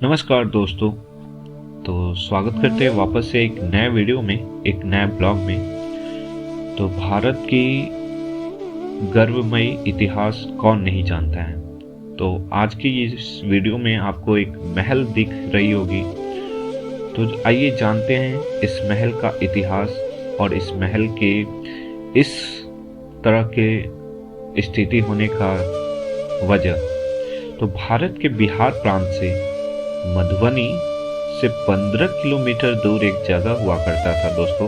नमस्कार दोस्तों। तो स्वागत करते हैं वापस से एक नए वीडियो में, एक नए ब्लॉग में। तो भारत की गर्वमयी इतिहास कौन नहीं जानता है। तो आज की इस वीडियो में आपको एक महल दिख रही होगी। तो आइए जानते हैं इस महल का इतिहास और इस महल के इस तरह के स्थिति होने का वजह। तो भारत के बिहार प्रांत से मधुबनी से 15 किलोमीटर दूर एक जगह हुआ करता था दोस्तों।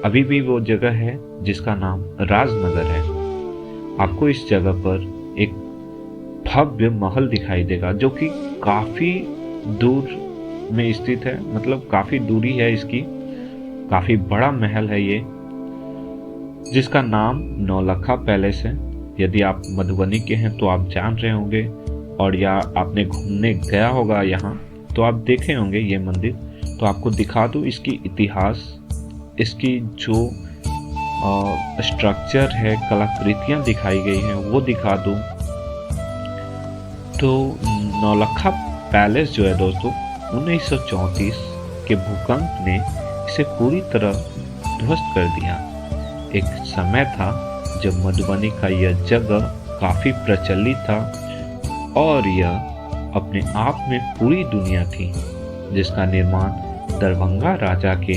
अभी भी वो जगह है जिसका नाम राजनगर है। आपको इस जगह पर एक भव्य महल दिखाई देगा जो कि काफी दूर में स्थित है, मतलब काफी दूरी है इसकी। काफी बड़ा महल है ये, जिसका नाम नौलखा पैलेस है। यदि आप मधुबनी के हैं तो आप जान रहे होंगे, और या आपने घूमने गया होगा यहाँ तो आप देखे होंगे ये मंदिर। तो आपको दिखा दूँ इसकी इतिहास, इसकी जो स्ट्रक्चर है, कलाकृतियाँ दिखाई गई हैं वो दिखा दूँ। तो नौलखा पैलेस जो है दोस्तों, 1934 के भूकंप ने इसे पूरी तरह ध्वस्त कर दिया। एक समय था जब मधुबनी का यह जगह काफ़ी प्रचलित था और यह अपने आप में पूरी दुनिया थी, जिसका निर्माण दरभंगा राजा के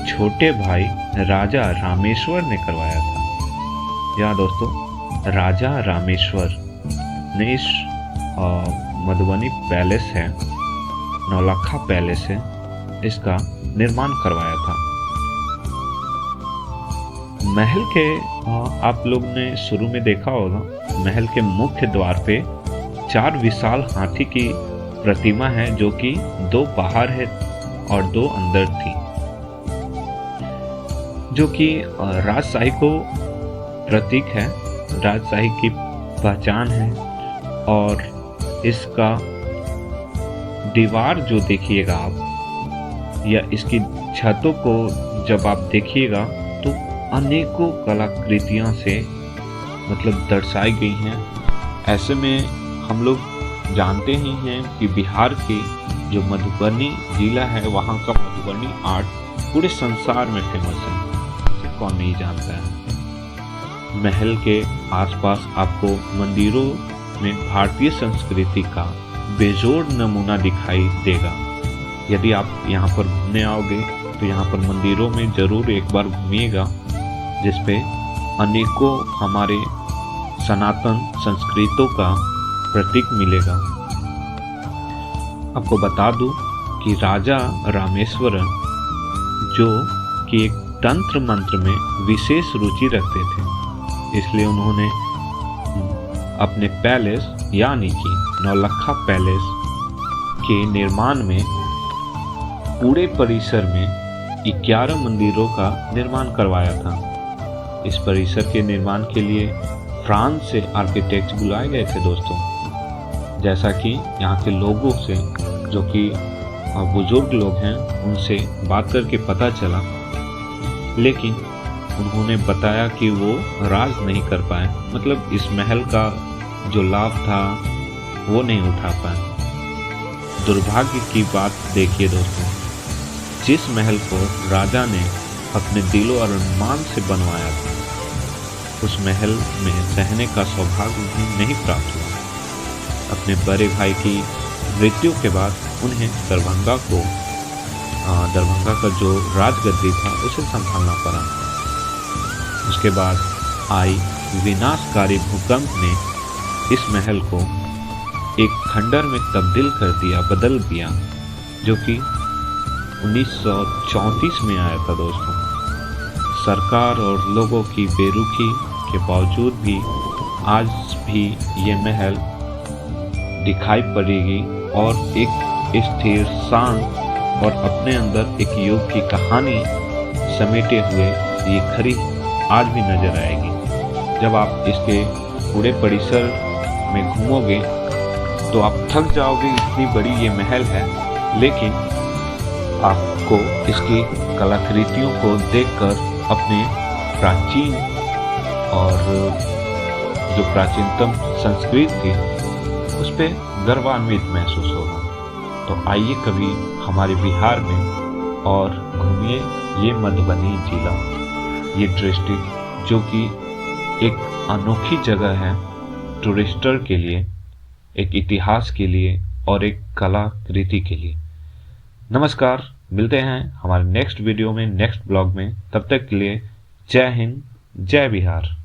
छोटे भाई राजा रामेश्वर ने करवाया था। या दोस्तों, राजा रामेश्वर ने इस मधुबनी पैलेस है, नौलखा पैलेस है, इसका निर्माण करवाया था। महल के आप लोग ने शुरू में देखा होगा, महल के मुख्य द्वार पे 4 विशाल हाथी की प्रतिमा है, जो कि 2 बाहर है और 2 अंदर थी, जो कि राजशाही को प्रतीक है, राजशाही की पहचान है। और इसका दीवार जो देखिएगा आप, या इसकी छतों को जब आप देखिएगा तो अनेकों कलाकृतियां से मतलब दर्शाई गई हैं। ऐसे में हम लोग जानते ही हैं कि बिहार के जो मधुबनी जिला है, वहाँ का मधुबनी आर्ट पूरे संसार में फेमस है, इसे कौन नहीं जानता है। महल के आसपास आपको मंदिरों में भारतीय संस्कृति का बेजोड़ नमूना दिखाई देगा। यदि आप यहाँ पर घूमने आओगे तो यहाँ पर मंदिरों में जरूर एक बार घूमिएगा, जिसपे अनेकों हमारे सनातन संस्कृतों का प्रतीक मिलेगा। आपको बता दूं कि राजा रामेश्वरन जो कि एक तंत्र मंत्र में विशेष रुचि रखते थे, इसलिए उन्होंने अपने पैलेस यानी कि नौलखा पैलेस के निर्माण में पूरे परिसर में 11 मंदिरों का निर्माण करवाया था। इस परिसर के निर्माण के लिए फ्रांस से आर्किटेक्ट बुलाए गए थे दोस्तों। जैसा कि यहाँ के लोगों से, जो कि बुजुर्ग लोग हैं, उनसे बात करके पता चला, लेकिन उन्होंने बताया कि वो राज नहीं कर पाए, मतलब इस महल का जो लाभ था वो नहीं उठा पाए। दुर्भाग्य की बात देखिए दोस्तों, जिस महल को राजा ने अपने दिलो और अरमान से बनवाया था, उस महल में रहने का सौभाग्य भी नहीं प्राप्त हुआ। अपने बड़े भाई की मृत्यु के बाद उन्हें दरभंगा का जो राजगद्दी था उसे संभालना पड़ा। उसके बाद आई विनाशकारी भूकंप ने इस महल को एक खंडर में बदल दिया, जो कि 1934 में आया था दोस्तों। सरकार और लोगों की बेरुखी के बावजूद भी आज भी ये महल दिखाई पड़ेगी, और एक स्थिर, शांत और अपने अंदर एक युग की कहानी समेटे हुए ये खड़ी आज भी नजर आएगी। जब आप इसके पूरे परिसर में घूमोगे तो आप थक जाओगे, इतनी बड़ी ये महल है, लेकिन आपको इसकी कलाकृतियों को देखकर अपने प्राचीन और जो प्राचीनतम संस्कृति थी उस पर गर्वान्वित महसूस होगा। तो आइए कभी हमारे बिहार में और घूमिए ये मधुबनी जिला, ये डिस्ट्रिक्ट जो कि एक अनोखी जगह है टूरिस्टर के लिए, एक इतिहास के लिए और एक कलाकृति के लिए। नमस्कार, मिलते हैं हमारे नेक्स्ट वीडियो में, नेक्स्ट ब्लॉग में। तब तक के लिए जय हिंद, जय बिहार।